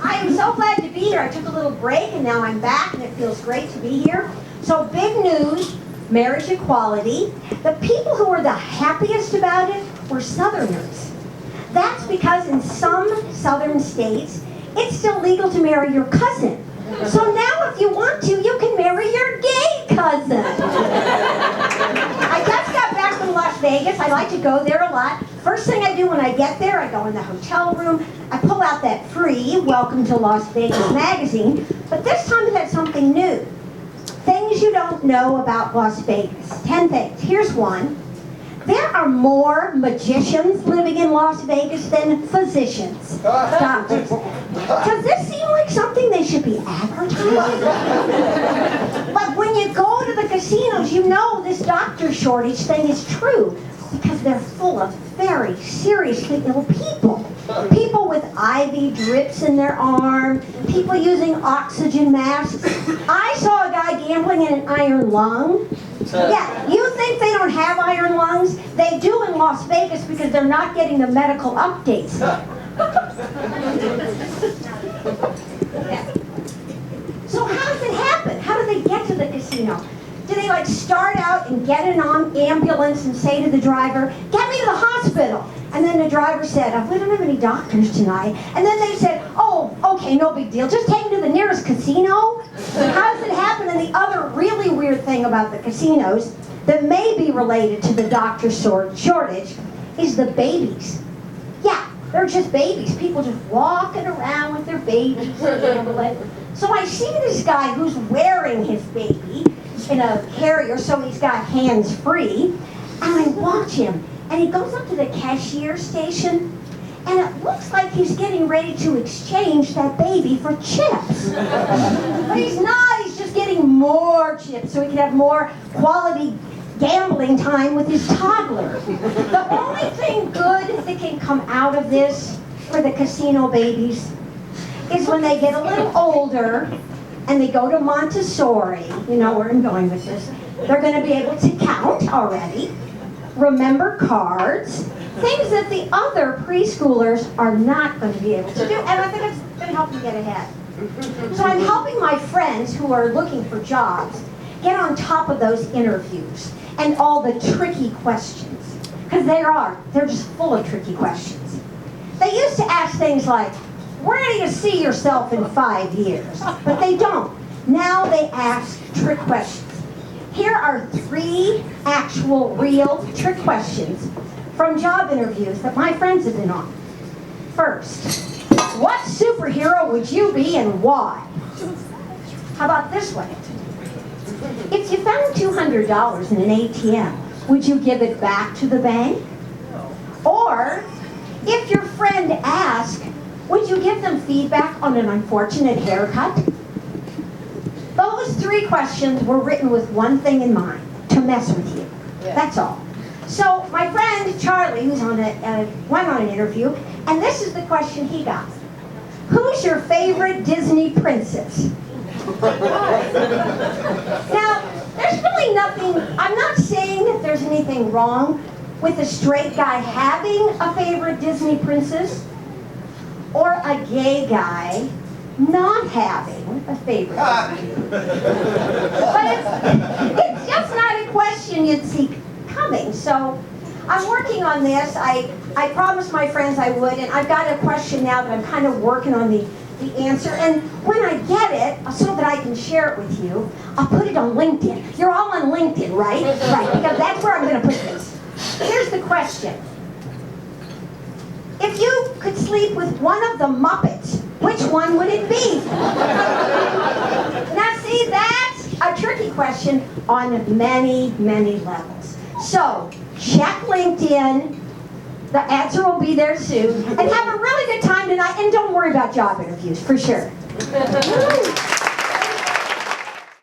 I am so glad to be here. I took a little break and now I'm back and it feels great to be here. So big news, marriage equality. The people who were the happiest about it were Southerners. That's because in some southern states, it's still legal to marry your cousin. So now if you want to, you can marry your gay cousin. I just got back from Las Vegas. I like to go there a lot. First thing I do when I get there, I go in the hotel room. I pull out that free Welcome to Las Vegas magazine. But this time it had something new. Things you don't know about Las Vegas. 10 things. Here's one. There are more magicians living in Las Vegas than physicians, doctors. Does this seem like something they should be advertising? But when you go to the casinos, you know this doctor shortage thing is true because they're full of very seriously ill people. People with IV drips in their arm, people using oxygen masks. I saw a guy gambling in an iron lung. Yeah, you think they don't have iron lungs? They do in Las Vegas because they're not getting the medical updates. Yeah. So how does it happen? How do they get to the casino? Do they like start out and get an ambulance and say to the driver, get me to the hospital? And then the driver said, oh, we don't have any doctors tonight. And then they said, oh, okay, no big deal. Just take me to the nearest casino. How does it happen? And the other really weird thing about the casinos that may be related to the doctor shortage is the babies. Yeah, they're just babies. People just walking around with their babies. So I see this guy who's wearing his baby in a carrier, so he's got hands free, and I watch him. And he goes up to the cashier station, and it looks like he's getting ready to exchange that baby for chips. But he's not, he's just getting more chips so he can have more quality gambling time with his toddler. The only thing good that can come out of this for the casino babies is when they get a little older and they go to Montessori, you know where I'm going with this, they're going to be able to count already, remember cards, things that the other preschoolers are not going to be able to do, and I think it's going to help them get ahead. So I'm helping my friends who are looking for jobs get on top of those interviews and all the tricky questions, because they're just full of tricky questions. They used to ask things like, where do you see yourself in 5 years? But they don't. Now they ask trick questions. Here are 3 actual, real trick questions from job interviews that my friends have been on. First, what superhero would you be and why? How about this one? If you found $200 in an ATM, would you give it back to the bank? Or, if your friend asked, would you give them feedback on an unfortunate haircut? Those 3 questions were written with one thing in mind, to mess with you. That's all. So my friend Charlie, who's went on an interview, and this is the question he got. Who's your favorite Disney princess? Now, there's really nothing, I'm not saying that there's anything wrong with a straight guy having a favorite Disney princess, or a gay guy not having a favorite. But it's just not a question you'd see coming. So I'm working on this. I promised my friends I would, and I've got a question now that I'm kind of working on the answer. And when I get it, so that I can share it with you, I'll put it on LinkedIn. You're all on LinkedIn, right? Right, because that's where I'm going to put this. Here's the question. If you could sleep with one of the Muppets, which one would it be? Now see, that's a tricky question on many, many levels. So, check LinkedIn. The answer will be there soon. And have a really good time tonight. And don't worry about job interviews, for sure.